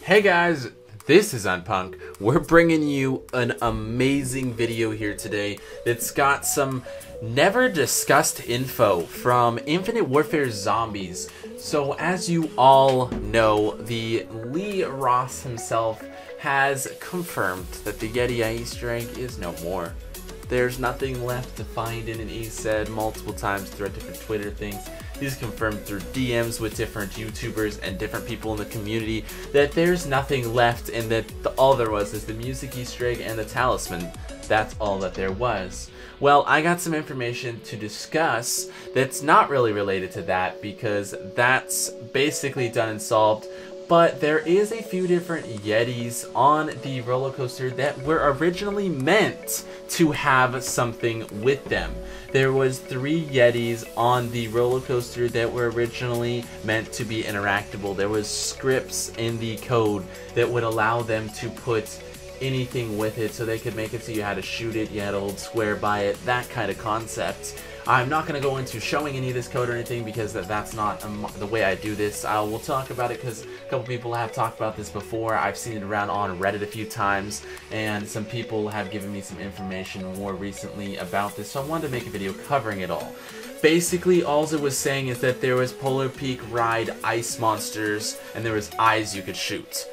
Hey guys, this is Unpunk. We're bringing you an amazing video here today that's got some never discussed info from Infinite Warfare Zombies. So as you all know, the Lee Ross himself has confirmed that the Yeti Easter egg is no more. There's nothing left to find in it. He said multiple times throughout different Twitter things. He's confirmed through DMs with different YouTubers and different people in the community that there's nothing left and that all there was is the music Easter egg and the talisman. That's all that there was. Well, I got some information to discuss that's not really related to that because that's basically done and solved. But there is a few different Yetis on the roller coaster that were originally meant to have something with them. There was 3 Yetis on the roller coaster that were originally meant to be interactable. There was scripts in the code that would allow them to put anything with it, so they could make it so you had to shoot it, you had to hold square by it, that kind of concept. I'm not going to go into showing any of this code or anything because that's not the way I do this. I will talk about it because a couple people have talked about this before. I've seen it around on Reddit a few times, and some people have given me some information more recently about this, so I wanted to make a video covering it all. Basically, all it was saying is that there was Polar Peak Ride ice monsters, and there was eyes you could shoot.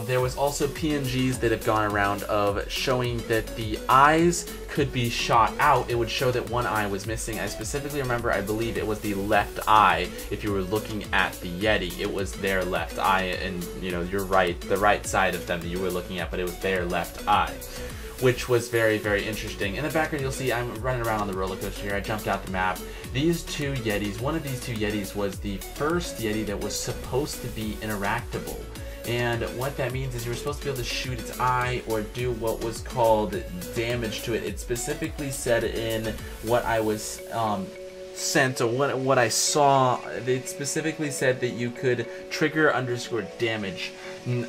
There was also PNGs that have gone around of showing that the eyes could be shot out. It would show that one eye was missing. I specifically remember, I believe it was the left eye. If you were looking at the Yeti, it was their left eye, and you know, you're right, the right side of them that you were looking at, but it was their left eye, which was very, very interesting. In the background, you'll see I'm running around on the roller coaster here. I jumped out the map. These 2 Yetis, one of these 2 Yetis was the first Yeti that was supposed to be interactable. And what that means is you were supposed to be able to shoot its eye or do what was called damage to it. It specifically said in what I was sent, or what I saw, it specifically said that you could trigger _ damage.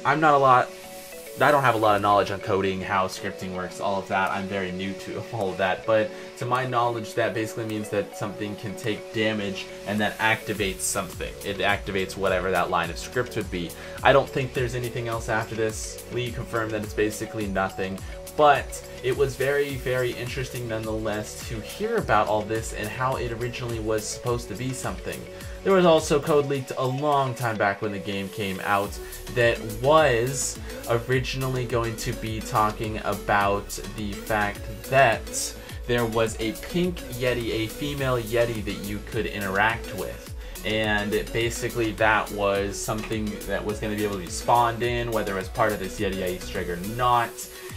I don't have a lot of knowledge on coding, how scripting works, all of that. I'm very new to all of that, but to my knowledge, that basically means that something can take damage and that activates something. It activates whatever that line of script would be. I don't think there's anything else after this. Lee confirmed that it's basically nothing, but it was very, very interesting nonetheless to hear about all this and how it originally was supposed to be something. There was also code leaked a long time back when the game came out that was originally going to be talking about the fact that there was a pink Yeti, a female Yeti that you could interact with. And basically that was something that was going to be able to be spawned in, whether it was part of this Yeti Easter egg or not.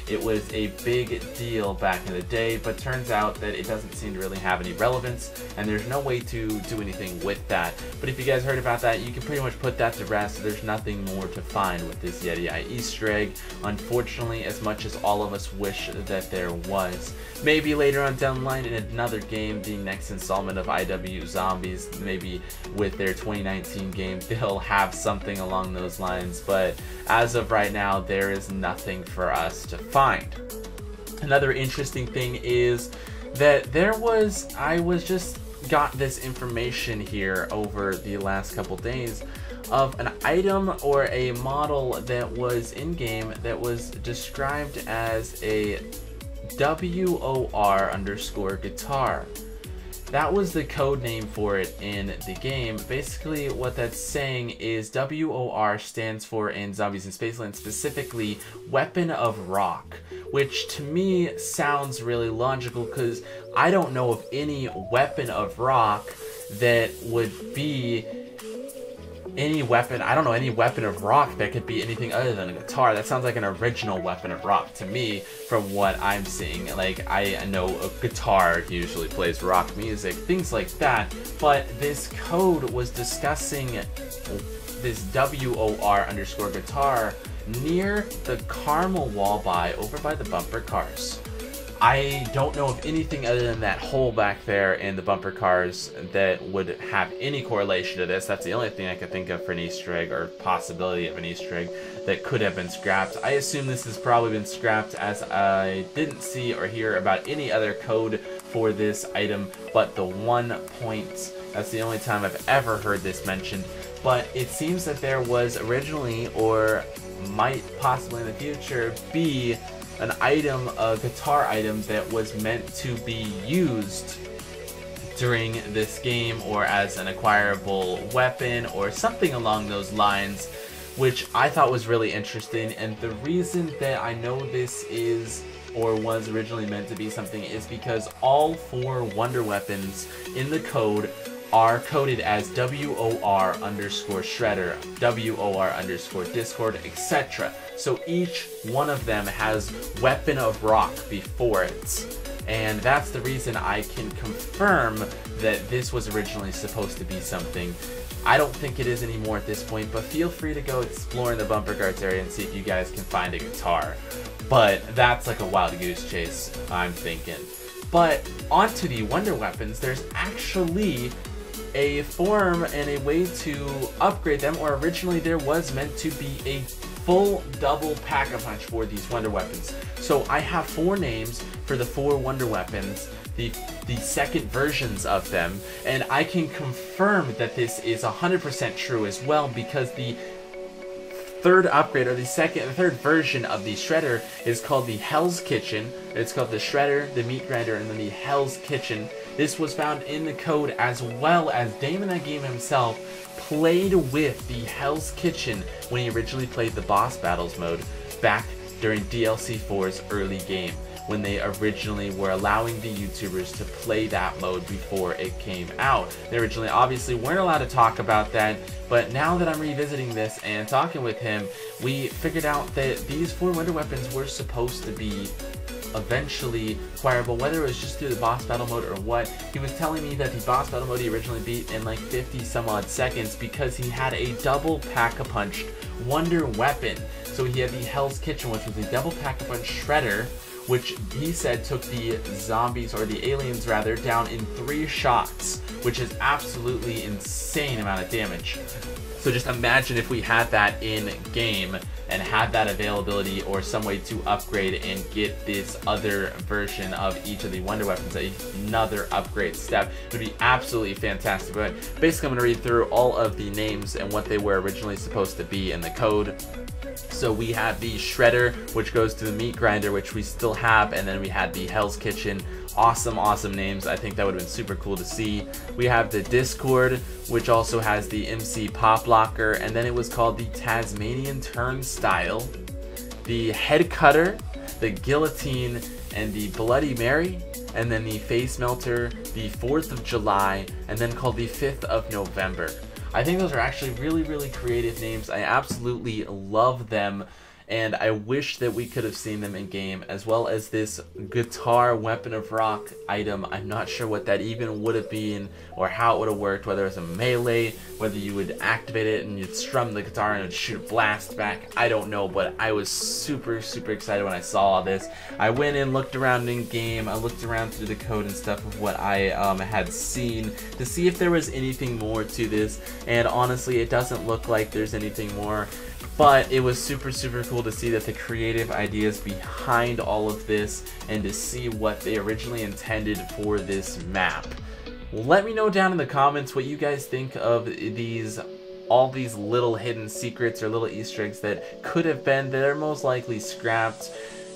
It was a big deal back in the day, but turns out that it doesn't seem to really have any relevance, and there's no way to do anything with that. But if you guys heard about that, you can pretty much put that to rest. There's nothing more to find with this Yeti Easter egg, unfortunately, as much as all of us wish that there was. Maybe later on down the line in another game, the next installment of IW Zombies, maybe with their 2019 game, they'll have something along those lines, but as of right now, there is nothing for us to find. Another interesting thing is that I just got this information here over the last couple days of an item or a model that was in game that was described as a WOR _ guitar. That was the code name for it in the game. Basically, what that's saying is WOR stands for, in Zombies in Spaceland, specifically Weapon of Rock, which to me sounds really logical because I don't know of any weapon of rock that would be any weapon. I don't know any weapon of rock that could be anything other than a guitar. That sounds like an original weapon of rock to me from what I'm seeing. Like, I know a guitar usually plays rock music, things like that, but this code was discussing this WOR _ guitar near the Caramel Wall-by over by the bumper cars. I don't know of anything other than that hole back there in the bumper cars that would have any correlation to this. That's the only thing I could think of for an Easter egg, or possibility of an Easter egg, that could have been scrapped. I assume this has probably been scrapped, as I didn't see or hear about any other code for this item but the 1 point. That's the only time I've ever heard this mentioned. but it seems that there was originally, or might possibly in the future, be an item, a guitar item that was meant to be used during this game, or as an acquirable weapon or something along those lines, which I thought was really interesting. And the reason that I know this is, or was originally meant to be something, is because all 4 wonder weapons in the code are coded as WOR_Shredder, WOR_Discord, etc. So each one of them has Weapon of Rock before it. And that's the reason I can confirm that this was originally supposed to be something. I don't think it is anymore at this point, but feel free to go explore in the bumper guards area and see if you guys can find a guitar. But that's like a wild goose chase, I'm thinking. But onto the wonder weapons, there's actually a form and a way to upgrade them, or originally there was meant to be a full double pack-a-punch for these wonder weapons. So I have 4 names for the 4 wonder weapons, the second versions of them, and I can confirm that this is 100% true as well, because the third upgrade, or the third version of the Shredder, is called the Hell's Kitchen. It's called the Shredder, the Meat Grinder, and then the Hell's Kitchen. This was found in the code, as well as Damon that game himself played with the Hell's Kitchen when he originally played the boss battles mode back during DLC 4's early game, when they originally were allowing the YouTubers to play that mode before it came out. They originally obviously weren't allowed to talk about that, but now that I'm revisiting this and talking with him, we figured out that these 4 wonder weapons were supposed to be eventually acquirable, whether it was just through the boss battle mode or what. He was telling me that the boss battle mode he originally beat in like 50 some odd seconds because he had a double pack-a-punch wonder weapon. So he had the Hell's Kitchen, which was a double pack-a-punch Shredder, which he said took the zombies, or the aliens rather, down in 3 shots, which is absolutely insane amount of damage. So just imagine if we had that in game and had that availability, or some way to upgrade and get this other version of each of the wonder weapons, another upgrade step. It would be absolutely fantastic. But basically I'm going to read through all of the names and what they were originally supposed to be in the code. So we have the Shredder, which goes to the Meat Grinder, which we still have, and then we had the Hell's Kitchen. Awesome names. I think that would have been super cool to see. We have the Discord, which also has the MC Pop Locker, and then it was called the Tasmanian Turnstile, the Head Cutter, the Guillotine, and the Bloody Mary, and then the Face Melter, the 4th of July, and then called the 5th of November. I think those are actually really creative names. I absolutely love them, and I wish that we could have seen them in game, as well as this guitar Weapon of Rock item. I'm not sure what that even would have been, or how it would have worked, whether it was a melee, whether you would activate it and you'd strum the guitar and it would shoot a blast back. I don't know, but I was super excited when I saw all this. I went and looked around in game. I looked around through the code and stuff of what I had seen to see if there was anything more to this, and honestly it doesn't look like there's anything more. But it was super cool to see that the creative ideas behind all of this, and to see what they originally intended for this map. Let me know down in the comments what you guys think of all these little hidden secrets or little Easter eggs that could have been, that are most likely scrapped.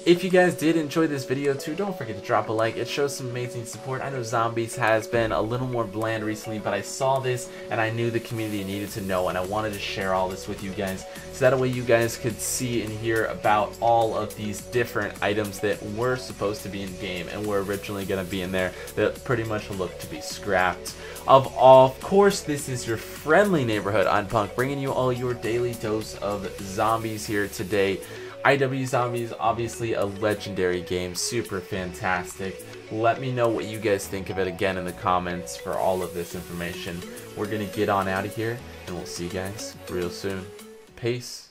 If you guys did enjoy this video too, don't forget to drop a like. It shows some amazing support. I know Zombies has been a little more bland recently, but I saw this and I knew the community needed to know, and I wanted to share all this with you guys, so that way you guys could see and hear about all of these different items that were supposed to be in game and were originally going to be in there that pretty much look to be scrapped. Of course, this is your friendly neighborhood Unpunk, bringing you all your daily dose of zombies here today. IW Zombies, obviously a legendary game, super fantastic. Let me know what you guys think of it again in the comments for all of this information. We're going to get on out of here, and we'll see you guys real soon. Peace.